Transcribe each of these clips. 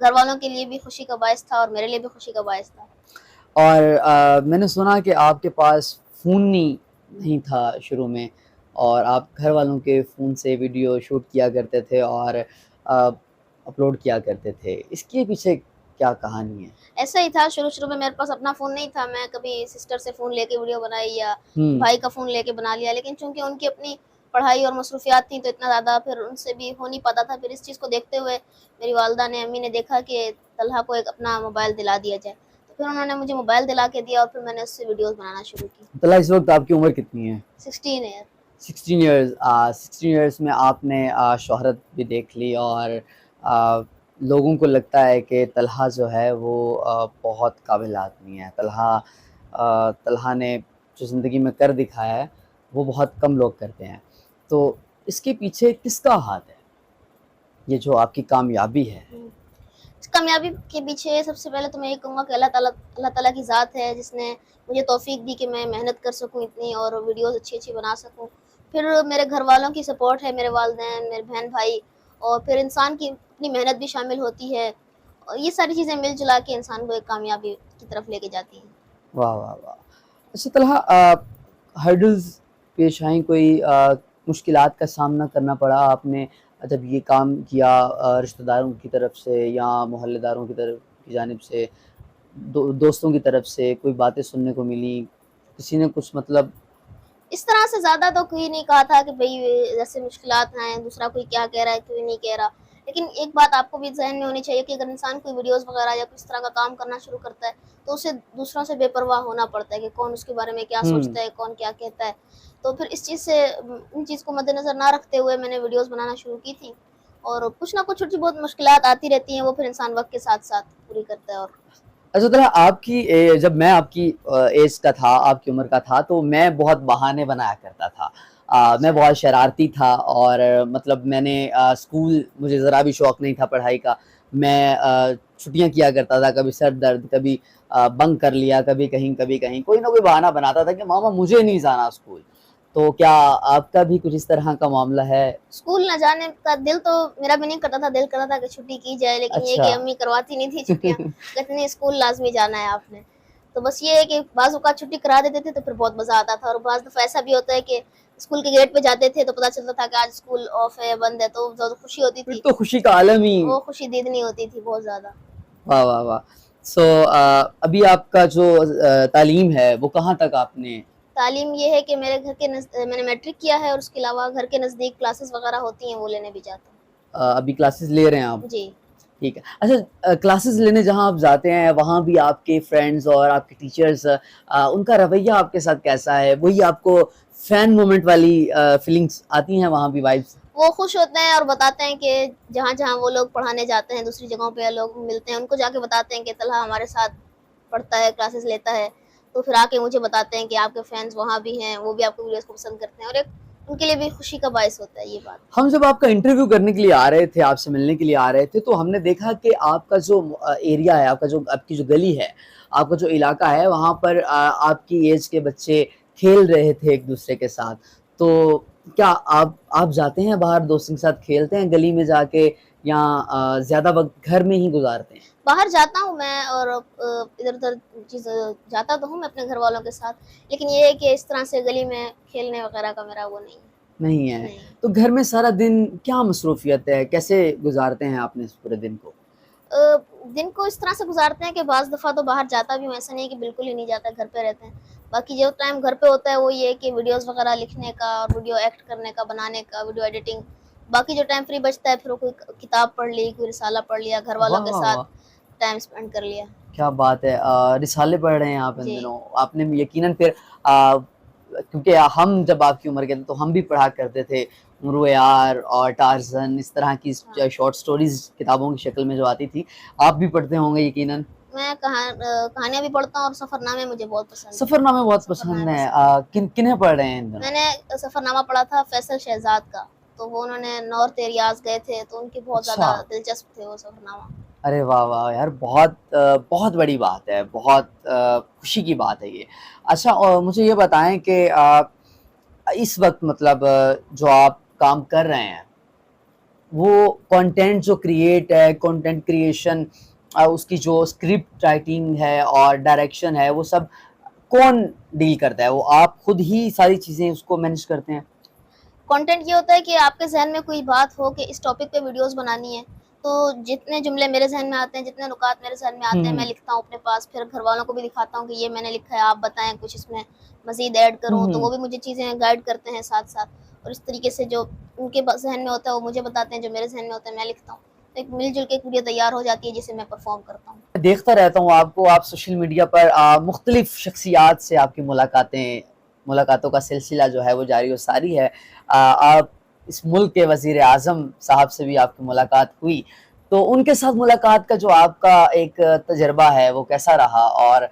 گھر والوں کے لیے بھی خوشی کا باعث تھا اور میرے لیے بھی خوشی کا باعث تھا. اور میں نے سنا کہ آپ کے پاس فون نہیں تھا شروع میں، اور آپ گھر والوں کے فون سے ویڈیو شوٹ کیا کرتے تھے اور اپلوڈ کیا کرتے تھے، اس کے پیچھے کیا کہانی ہے؟ ایسا ہی تھا، شروع میں میرے پاس اپنا فون نہیں تھا، میں کبھی سسٹر سے فون لے کے ویڈیو بنائی یا بھائی کا فون لے کے بنا لیا، لیکن چونکہ ان کی اپنی پڑھائی اور مصروفیات تھیں تو اتنا زیادہ پھر ان سے بھی ہو نہیں پاتا تھا. پھر اس چیز کو دیکھتے ہوئے میری والدہ نے، امی نے دیکھا کہ طلحہ کو ایک اپنا موبائل دلا دیا جائے، تو پھر انہوں نے مجھے موبائل دلا کے دیا اور پھر میں نے اس سے ویڈیوز بنانا شروع کی. طلحہ اس وقت آپ کی عمر کتنی ہے؟ 16 ایئر. 16 ایئرز. 16 ایئرس میں آپ نے شہرت بھی دیکھ لی، اور لوگوں کو لگتا ہے کہ طلحہ جو ہے وہ بہت قابل آدمی ہے. طلحہ نے جو زندگی میں کر دکھایا ہے وہ بہت کم لوگ کرتے ہیں. تو اس کے پیچھے کس کا ہاتھ ہے، یہ جو آپ کی کامیابی ہے؟ اس کامیابی کے پیچھے سب سے پہلے تو میں یہ کہوں گا کہ اللہ تعالیٰ کی ذات ہے، جس نے مجھے توفیق دی کہ میں محنت کر سکوں اتنی اور ویڈیوز اچھی بنا سکوں. پھر میرے گھر والوں کی سپورٹ ہے، میرے والدین، میرے بہن بھائی، اور پھر انسان کی اپنی محنت بھی شامل ہوتی ہے، اور یہ ساری چیزیں مل جلا کے انسان کو ایک کامیابی کی طرف لے کے جاتی ہیں. واہ واہ واہ. اچھا طلحہ، ہرڈلز پیش آئیں، کوئی مشکلات کا سامنا کرنا پڑا آپ نے جب یہ کام کیا، رشتہ داروں کی طرف سے یا محلے داروں کی جانب سے، دوستوں کی طرف سے کوئی باتیں سننے کو ملی، کسی نے کچھ مطلب؟ اس طرح سے زیادہ تو کوئی نہیں کہا تھا کہ بھئی جیسے مشکلات ہیں، دوسرا کوئی کیا کہہ رہا ہے کوئی نہیں کہہ رہا، لیکن ایک بات آپ کو بھی ذہن میں ہونی چاہیے کہ اگر انسان کوئی ویڈیوز وغیرہ یا کس طرح کا کام کرنا شروع کرتا ہے تو اسے دوسروں سے بے پرواہ ہونا پڑتا ہے کہ کون اس کے بارے میں کیا سوچتا ہے، کون کیا کہتا ہے. تو پھر اس چیز سے، ان چیز کو مد نظر نہ رکھتے ہوئے میں نے ویڈیوز بنانا شروع کی تھی، اور کچھ نہ کچھ چھوٹی بہت مشکلات آتی رہتی ہیں، وہ پھر انسان وقت کے ساتھ ساتھ پوری کرتا ہے. اور اچھا طرح آپ کی جب میں آپ کی ایج کا تھا، آپ کی عمر کا تھا، تو میں بہت بہانے بنایا کرتا تھا. میں بہت شرارتی تھا، اور مطلب میں نے اسکول، مجھے ذرا بھی شوق نہیں تھا پڑھائی کا. میں چھٹیاں کیا کرتا تھا، کبھی سر درد، کبھی بنک کر لیا، کبھی کہیں کوئی نہ کوئی بہانہ بناتا تھا کہ ماما مجھے نہیں جانا اسکول. تو کیا آپ کا بھی کچھ اس طرح کا معاملہ ہے؟ اسکول نہ جانے کا دل تو میرا بھی نہیں کرتا تھا، دل کرتا تھا کہ چھٹی کی جائے، لیکن یہ اچھا. کہ امی کرواتی نہیں تھی چھٹیاں، کہتے نہیں اسکول لازمی جانا ہے آپ نے. تو بس یہ ہے کہ بعض اوقات چھٹی کرا دیتے تھے تو پھر بہت مزہ آتا تھا، اور بعض دفعہ ایسا بھی ہوتا ہے کہ اسکول کے گیٹ پہ جاتے تھے تو پتہ چلتا تھا کہ آج اسکول آف ہے، بند ہے، تو زیادہ خوشی ہوتی پھر تھی، تو خوشی کا عالم ہی. وہ خوشی دیدنی ہوتی تھی بہت زیادہ. واہ واہ واہ. سو ابھی آپ کا جو تعلیم ہے وہ کہاں تک آپ نے؟ تعلیم یہ ہے کہ میرے گھر کے میں نے میٹرک کیا ہے، اور اس کے علاوہ گھر کے نزدیک کلاسز وغیرہ ہوتی ہیں وہ لینے بھی جاتا ہوں. ابھی کلاسز لے رہے ہیں آپ؟ جی ٹھیک ہے. اچھا کلاسز لینے جہاں آپ جاتے ہیں وہاں بھی آپ کے فرینڈز اور آپ کے ٹیچرز، ان کا رویہ آپ کے ساتھ کیسا ہے؟ وہی آپ کو فین مومنٹ والی فیلنگس آتی ہیں وہاں بھی، وائبس؟ وہ خوش ہوتے ہیں اور بتاتے ہیں کہ جہاں وہ لوگ پڑھانے جاتے ہیں دوسری جگہوں پہ لوگ ملتے ہیں، ان کو جا کے بتاتے ہیں کہ طلحہ ہمارے ساتھ پڑھتا ہے، کلاسز لیتا ہے، تو پھر آ کے مجھے بتاتے ہیں کہ آپ کے فینس وہاں بھی ہیں، وہ بھی آپ کو ویڈیوز کو پسند کرتے ہیں، اور ایک ان کے لیے بھی خوشی کا باعث ہوتا ہے یہ بات. ہم جب آپ کا انٹرویو کرنے کے لیے آ رہے تھے، آپ سے ملنے کے لیے آ رہے تھے، تو ہم نے دیکھا کہ آپ کا جو ایریا ہے، آپ کی جو گلی ہے، آپ کا جو علاقہ ہے، وہاں پر آپ کی ایج کے بچے کھیل رہے تھے ایک دوسرے کے ساتھ. تو کیا آپ جاتے ہیں باہر دوستوں کے ساتھ کھیلتے ہیں گلی میں جا کے، یا زیادہ وقت گھر میں ہی گزارتے ہیں؟ باہر جاتا ہوں میں، اور ادھر ادھر چیز جاتا تو ہوں میں اپنے گھر والوں کے ساتھ، لیکن یہ ہے کہ اس طرح سے گلی میں کھیلنے وغیرہ کا میرا وہ نہیں ہے. نہیں. تو گھر میں سارا دن کیا مصروفیت ہے، کیسے گزارتے ہیں آپ نے اس پورے دن کو؟ دن کو اس طرح سے گزارتے ہیں کہ بعض دفعہ تو باہر جاتا بھی ہوں، ایسا نہیں کہ بالکل ہی نہیں جاتا، گھر پہ رہتے ہیں. باقی جو ٹائم گھر پہ ہوتا ہے وہ یہ کہ ویڈیوز وغیرہ لکھنے کا، اور ویڈیو ایکٹ کرنے کا، بنانے کا، ویڈیو ایڈیٹنگ. باقی جو ٹائم فری بچتا ہے پھر وہ کوئی کتاب پڑھ لی، کوئی رسالہ پڑھ لیا، گھر والوں واہ کے واہ ساتھ واہ، ٹائم اسپینڈ کر لیا. کیا بات ہے. رسالے پڑھ رہے ہیں آپ ان جی. دنوں؟ آپ نے یقیناً پھر کیونکہ ہم جب آپ کی عمر کے تھے تو ہم بھی پڑھا کرتے تھے، مرو یار اور ٹارزن، اس طرح کی شارٹ سٹوریز کتابوں کی شکل میں جو آتی تھی. آپ بھی پڑھتے ہوں گے یقیناً. میں کہانیاں بھی پڑھتا ہوں، اور سفر نامے مجھے بہت پسند ہیں. سفر نامے بہت پسند ہیں. کنہیں پڑھ رہے ہیں ان دنوں؟ میں نے سفر نامہ پڑھا تھا فیصل شہزاد کا، تو وہ انہوں نے نارتھ ایریاز گئے تھے تو ان کی بہت زیادہ دلچسپ تھے وہ سفر نامہ. ارے واہ واہ یار، بہت بڑی بات ہے، بہت خوشی کی بات ہے یہ. اچھا، اور مجھے یہ بتائیں کہ اس وقت مطلب جو آپ کام کر رہے ہیں وہ کنٹینٹ جو کریٹ ہے، کنٹینٹ کریشن، اس کی جو اسکرپٹ رائٹنگ ہے اور ڈائریکشن ہے، وہ سب کون ڈیل کرتا ہے؟ وہ آپ خود ہی ساری چیزیں اس کو مینیج کرتے ہیں؟ کنٹینٹ یہ ہوتا ہے کہ آپ کے ذہن میں کوئی بات ہو کہ اس ٹاپک پہ ویڈیوز بنانی ہے، تو جتنے جملے میرے ذہن میں آتے ہیں، جتنے نکات میرے ذہن میں آتے ہیں، میں لکھتا ہوں اپنے پاس، پھر گھر والوں کو بھی دکھاتا ہوں کہ یہ میں نے لکھا ہے، آپ بتائیں کچھ اس میں مزید ایڈ کروں، تو وہ بھی مجھے چیزیں گائیڈ کرتے ہیں ساتھ ساتھ، اور اس طریقے سے جو ان کے ذہن میں ہوتا ہے وہ مجھے بتاتے ہیں، جو میرے ذہن میں ہوتا ہے میں لکھتا ہوں، تو ایک مل جل کے ایک ویڈیو تیار ہو جاتی ہے جسے میں پرفارم کرتا ہوں۔ دیکھتا رہتا ہوں آپ کو، آپ سوشل میڈیا پر مختلف شخصیات سے آپ کی ملاقاتوں کا سلسلہ جو ہے وہ جاری و ساری ہے۔ آپ اس ملک کے وزیر اعظم صاحب سے بھی آپ کی ملاقات ہوئی، تو ان کے ساتھ ملاقات کا جو آپ کا ایک تجربہ ہے وہ کیسا رہا، اور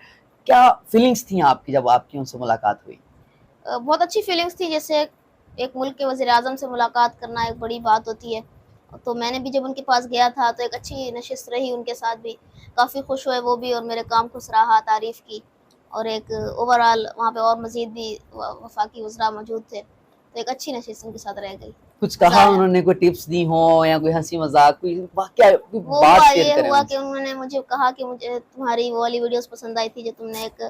کیا فیلنگز تھیں آپ کی جب آپ کی ان سے ملاقات ہوئی؟ بہت اچھی فیلنگس تھی، جیسے ایک ملک کے وزیر اعظم سے ملاقات کرنا ایک بڑی بات ہوتی ہے، تو میں نے بھی جب ان کے پاس گیا تھا تو ایک اچھی نشست رہی، ان کے ساتھ بھی کافی خوش ہوئے وہ بھی، اور میرے کام کو سراہا، تعریف کی، اور ایک اوورآل وہاں پہ اور مزید بھی وفاقی وزراء موجود تھے، تو ایک اچھی نشست ان کے ساتھ رہ گئی۔ کچھ کہا انہوں نے، کوئی ٹپس دی ہوں یا کوئی ہنسی مذاق، کوئی واقعہ، کوئی وہ بات ہوا شیئر یہ کریں ہوا ان کہ سے؟ انہوں نے مجھے کہا کہ مجھے تمہاری وہ والی ویڈیوز پسند آئی تھی جو تم نے ایک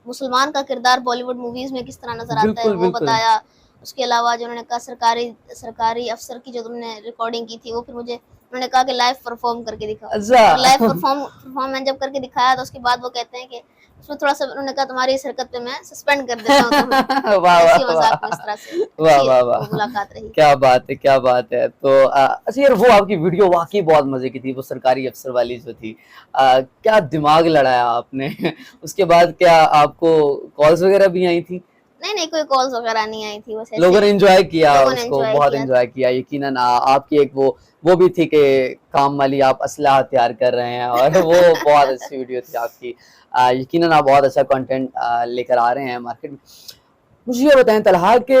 مسلمان کا کردار بالی ووڈ موویز میں کس طرح نظر آتا ہے بالکل وہ بالکل۔ بتایا۔ اس کے علاوہ جو انہوں نے کہا سرکاری افسر کی جو تم نے ریکارڈنگ کی تھی وہ پھر مجھے انہوں نے کہا کہ لائیو پرفارم کر کے دکھاؤ، اچھا اور لائیو پرفارم میں جب کر کے دکھایا تو اس کے بعد وہ کہتے ہیں کہ اس میں تھوڑا سا انہوں نے کہا تمہاری اس حرکت پہ میں سسپینڈ کر دیتا ہوں تمہیں، واہ ایسی واہ مذاق میں واہ اس طرح سے واہ اچھی واہ وہ واہ، ملاقات رہی۔ کیا بات ہے، کیا بات ہے۔ تو اچھا یار، وہ آپ کی ویڈیو واقعی بہت مزے کی تھی، وہ سرکاری افسر والی جو تھی، کیا دماغ لڑایا آپ نے اس کے بعد کیا آپ کو کالز وغیرہ بھی آئی تھی؟ نہیں کوئی کالز وغیرہ نہیں آئی تھی، بس ایسے لوگوں نے ہی انجوائے کیا لوگوں نے اس کو، انجوائے بہت کیا انجوائے کیا یقیناً۔ آپ کی ایک وہ بھی تھی کہ کام والی آپ اسلحہ تیار کر رہے ہیں، اور وہ بہت اچھی ویڈیو تھی آپ کی، یقیناً آپ بہت اچھا کنٹینٹ لے کر آ رہے ہیں مارکیٹ میں۔ مجھے یہ بتائیں طلحہ کہ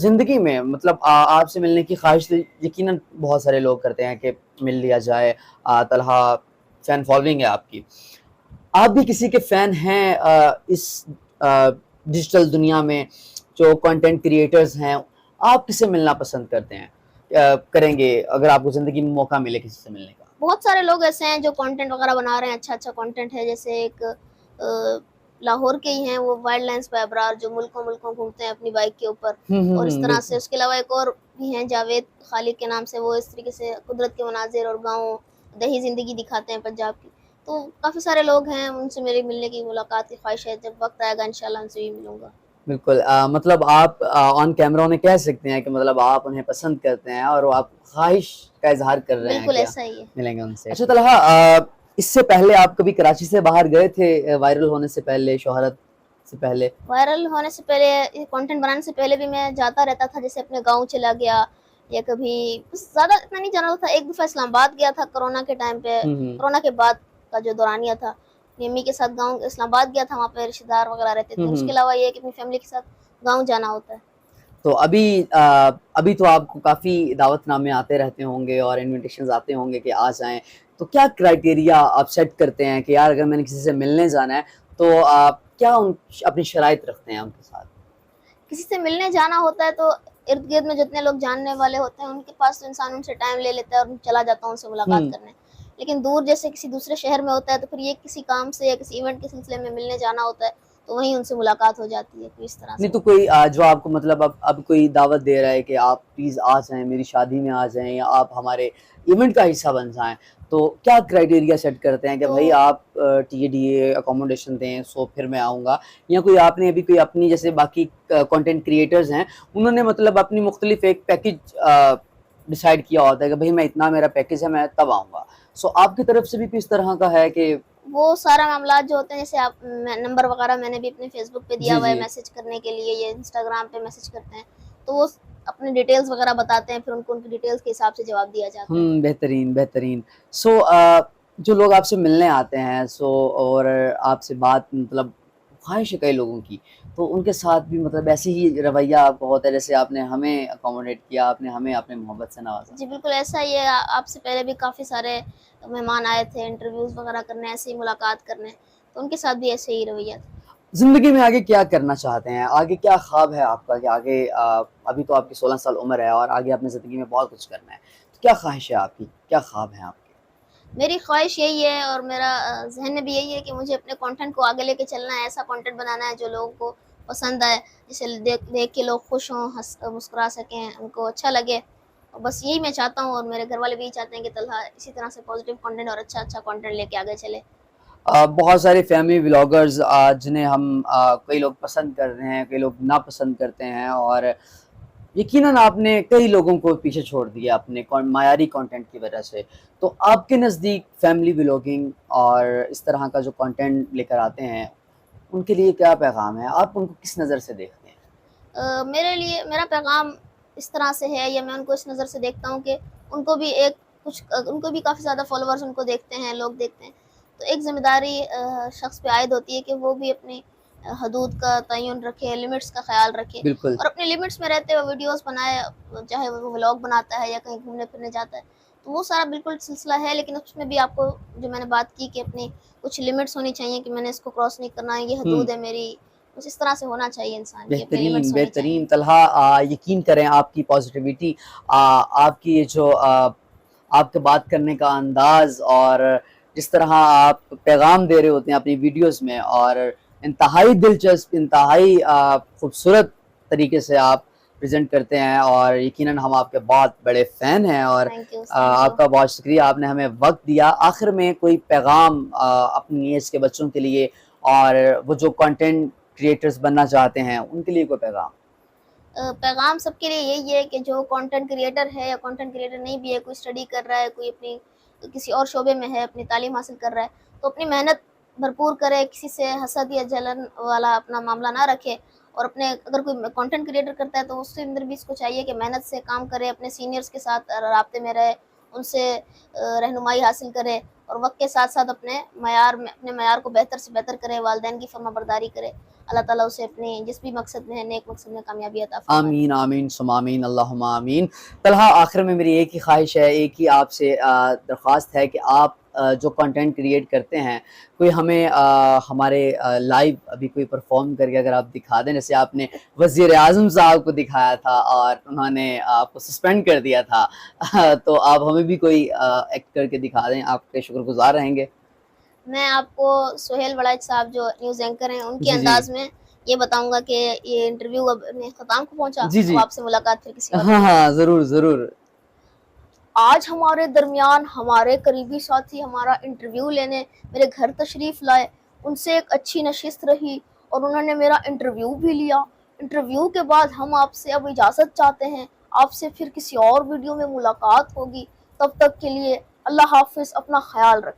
زندگی میں مطلب آپ سے ملنے کی خواہش یقیناً بہت سارے لوگ کرتے ہیں کہ مل لیا جائے، طلحہ فین فالوئنگ ہے آپ کی، آپ بھی کسی کے فین ہیں اس ڈیجیٹل دنیا میں؟ جو کنٹینٹ کریٹرز ہیں، آپ کس سے ملنا پسند کرتے ہیں، کریں گے اگر آپ کو زندگی میں موقع ملے کسی سے ملنے کا؟ بہت سارے لوگ ایسے ہیں جو کنٹینٹ وغیرہ بنا رہے ہیں، اچھا کنٹینٹ ہے، جیسے ایک لاہور کے ہی ہیں وہ وائلڈ لائنز پہ ابرار، جو ملکوں گھومتے ہیں اپنی بائک کے اوپر، اور اس طرح سے۔ بالکل اس کے علاوہ ایک اور بھی ہیں جاوید خالد کے نام سے، وہ اس طریقے سے قدرت کے مناظر اور گاؤں دیہی زندگی دکھاتے ہیں پنجاب کی، تو کافی سارے لوگ ہیں، ان سے میری ملنے کی ملاقات کی خواہش ہے، جب وقت آئے گا انشاءاللہ ان سے بھی ملوں گا۔ بالکل، مطلب آپ آن کیمرہ انہیں کہہ سکتے ہیں کہ مطلب آپ انہیں پسند کرتے ہیں اور وہ آپ خواہش کا اظہار کر رہے ہیں بالکل کہ ایسا ہی ہے۔ ملیں گے ان سے۔ اچھا طلحہ، اس سے پہلے آپ کبھی کراچی سے باہر گئے تھے، وائرل ہونے سے پہلے، شہرت سے پہلے؟ وائرل ہونے سے پہلے، کنٹینٹ بنانے سے پہلے بھی میں جاتا رہتا تھا، جیسے اپنے گاؤں چلا گیا، یا کبھی زیادہ اتنا نہیں جانا تھا۔ ایک دفعہ اسلام آباد گیا تھا کرونا کے ٹائم پہ، کرونا کے بعد کا جو دورانیہ تھا، امی کے ساتھ گاؤں اسلام آباد گیا تھا، وہاں پہ رشتہ دار وغیرہ رہتے تھے۔ اس کے علاوہ یہ کہ اپنی فیملی کے ساتھ گاؤں جانا ہوتا ہے۔ تو ابھی تو آپ کو کافی دعوت نامے آتے رہتے ہوں گے اور انویٹیشنز آتے ہوں گے کہ آ جائیں، تو کیا کرائیٹیریا آپ سیٹ کرتے ہیں کہ یار اگر میں نے کسی سے ملنے جانا ہے تو آپ کیا اپنی شرائط رکھتے ہیں ان کے ساتھ؟ کسی سے ملنے جانا ہوتا ہے تو ارد گرد میں جتنے لوگ جاننے والے ہوتے ہیں ان کے پاس تو انسان ان سے ٹائم لے لیتا ہے اور چلا جاتا ہے ان سے ملاقات کرنے، لیکن دور جیسے کسی دوسرے شہر میں ہوتا ہے تو پھر یہ کسی کام سے یا کسی ایونٹ کے سلسلے میں ملنے جانا ہوتا ہے، تو وہیں ان سے ملاقات ہو جاتی ہے، اس طرح سے۔ نہیں تو کوئی جو آپ کو مطلب اب کوئی دعوت دے رہا ہے کہ آپ پلیز آ جائیں، میری شادی میں آ جائیں، یا آپ ہمارے ایونٹ کا حصہ بن جائیں، تو کیا کرائیٹیریا سیٹ کرتے ہیں کہ بھائی آپ TADA اکوموڈیشن دیں سو پھر میں آؤں گا، یا کوئی آپ نے ابھی کوئی اپنی جیسے باقی کنٹینٹ کریٹرز ہیں انہوں نے مطلب اپنی مختلف ایک پیکج ڈیسائیڈ کیا ہوتا ہے کہ بھائی میں اتنا میرا پیکج ہے میں تب آؤں گا، سو آپ کی طرف سے بھی کس طرح کا ہے کہ؟ وہ سارا معاملات جو ہوتے ہیں، جیسے آپ نمبر وغیرہ میں نے بھی اپنے فیس بک پہ دیا جی ہوا ہے جی میسج کرنے کے لیے، یا انسٹاگرام پہ میسج کرتے ہیں، تو وہ اپنے ڈیٹیلز وغیرہ بتاتے ہیں، پھر ان کو ان کی ڈیٹیلز کے حساب سے جواب دیا جاتا ہے۔ بہترین بہترین۔ سو جو لوگ آپ سے ملنے آتے ہیں اور آپ سے بات مطلب خواہش ہے کئی لوگوں کی، تو ان کے ساتھ بھی مطلب ایسی ہی رویہ آپ کا ہوتا ہے جیسے آپ نے ہمیں اکوموڈیٹ کیا، آپ نے ہمیں اپنے محبت سے نوازا؟ جی بالکل ایسا ہی ہے، آپ سے پہلے بھی کافی سارے مہمان آئے تھے انٹرویوز وغیرہ کرنے، ایسے ہی ملاقات کرنے، تو ان کے ساتھ بھی ایسے ہی رویہ تھا۔ زندگی میں آگے کیا کرنا چاہتے ہیں؟ آگے کیا خواب ہے آپ کا کہ آگے ابھی تو آپ کی 16 سال عمر ہے اور آگے اپنی زندگی میں بہت کچھ کرنا ہے، کیا خواہش ہے آپ کی, کیا خواب ہیں آپ کے؟ میری خواہش یہی ہے اور میرا ذہن میں بھی یہی ہے کہ مجھے اپنے کانٹینٹ کو آگے لے کے چلنا ہے, ایسا کانٹینٹ بنانا ہے جو لوگوں کو پسند آئے, جسے دیکھ کے لوگ خوش ہوں, مسکرا سکیں, ان کو اچھا لگے. اور بس یہی میں چاہتا ہوں, اور میرے گھر والے بھی یہی چاہتے ہیں کہ طلحہ اسی طرح سے پازیٹیو کانٹینٹ اور اچھا کانٹینٹ لے کے آگے چلے. بہت سارے فیملی ولاگرز جنہیں ہم کئی لوگ پسند کرتے ہیں, کئی لوگ ناپسند کرتے ہیں, اور یقیناً آپ نے کئی لوگوں کو پیچھے چھوڑ دیا اپنے معیاری کانٹینٹ کی وجہ سے. تو آپ کے نزدیک فیملی ولاگنگ اور اس طرح کا جو کانٹینٹ لے کر آتے ہیں, ان کے لیے کیا پیغام ہے؟ آپ ان کو کس نظر سے دیکھتے ہیں؟ میرے لیے میرا پیغام اس طرح سے ہے, یا میں ان کو اس نظر سے دیکھتا ہوں کہ ان کو بھی کافی زیادہ فالوورز ان کو دیکھتے ہیں, لوگ دیکھتے ہیں, تو ایک ذمہ داری شخص پہ عائد ہوتی ہے کہ وہ بھی اپنی حدود کا تعین رکھے, لمٹس کا خیال رکھے, بالکل. اور اپنے لمٹس میں رہتے ہوئے ویڈیوز بنائے, چاہے وہ ولاگ بناتا ہے یا کہیں گھومنے پھرنے جاتا ہے, تو وہ سارا بالکل سلسلہ ہے. لیکن اس میں بھی آپ کو جو میں نے بات کی کہ اپنی کچھ لمٹس ہونی چاہیے, کہ میں نے اس کو کراس نہیں کرنا ہے, یہ حدود ہے میری, بس اس طرح سے ہونا چاہیے انسان کی, اپنی لمٹس ہونی چاہیے. بہترین. طلحہ یقین کریں آپ کی پازیٹیوٹی, آپ کی یہ جو آپ کے بات کرنے کا انداز, اور جس طرح آپ پیغام دے رہے ہوتے ہیں اپنی ویڈیوز میں, اور انتہائی دلچسپ, انتہائی خوبصورت طریقے سے آپ پریزنٹ کرتے ہیں, اور یقیناً ہم آپ کے بہت بڑے فین ہیں, اور Thank you. آپ کا بہت شکریہ, آپ نے ہمیں وقت دیا. آخر میں کوئی پیغام اپنی ایج کے بچوں کے لیے, اور وہ جو کنٹینٹ کریٹرز بننا چاہتے ہیں, ان کے لیے کوئی پیغام؟ پیغام سب کے لیے یہی ہے کہ جو کانٹینٹ کریٹر ہے یا کانٹینٹ کریٹر نہیں بھی ہے, کوئی اسٹڈی کر رہا ہے, کوئی اپنی کسی اور شعبے میں ہے, اپنی تعلیم حاصل کر رہا ہے, تو اپنی محنت بھرپور کرے, کسی سے حسد یا جلن والا اپنا معاملہ نہ رکھے, اور اپنے اگر کوئی کانٹینٹ کریٹر کرتا ہے تو اس کے اندر بھی اس کو چاہیے کہ محنت سے کام کرے, اپنے سینئرز کے ساتھ رابطے میں رہے, ان سے رہنمائی حاصل کرے, اور وقت کے ساتھ ساتھ اپنے معیار کو بہتر سے بہتر کرے, والدین کی فرما برداری کرے. اللہ تعالیٰ اسے اپنے جس بھی مقصد میں ہے, نیک مقصد میں کامیابی عطا فرمائے. آمین آمین ثم آمین, اللہم آمین. طلحہ آخر میں میری ایک ہی خواہش ہے, ایک ہی آپ سے درخواست ہے کہ آپ جو کنٹینٹ کریٹ کرتے ہیں, کوئی ہمیں ہمارے لائیو ابھی کوئی پرفارم کر کے اگر آپ دکھا دیں, جیسے آپ نے وزیر اعظم صاحب کو دکھایا تھا اور انہوں نے آپ کو سسپینڈ کر دیا تھا, تو آپ ہمیں بھی کوئی ایکٹ کر کے دکھا دیں, آپ کے شکر گزار رہیں گے. میں آپ کو سہیل وڑائچ صاحب جو نیوز اینکر ہیں, ان کے جی انداز میں یہ بتاؤں گا کہ یہ انٹرویو اب اپنے اختتام کو پہنچا, جی اب آپ سے ملاقات پھر کسی اور ہاں ہاں ضرور ضرور. آج ہمارے درمیان ہمارے قریبی ساتھی ہمارا انٹرویو لینے میرے گھر تشریف لائے, ان سے ایک اچھی نشست رہی اور انہوں نے میرا انٹرویو بھی لیا. انٹرویو کے بعد ہم آپ سے اب اجازت چاہتے ہیں, آپ سے پھر کسی اور ویڈیو میں ملاقات ہوگی. تب تک کے لیے اللہ حافظ, اپنا خیال رکھیں.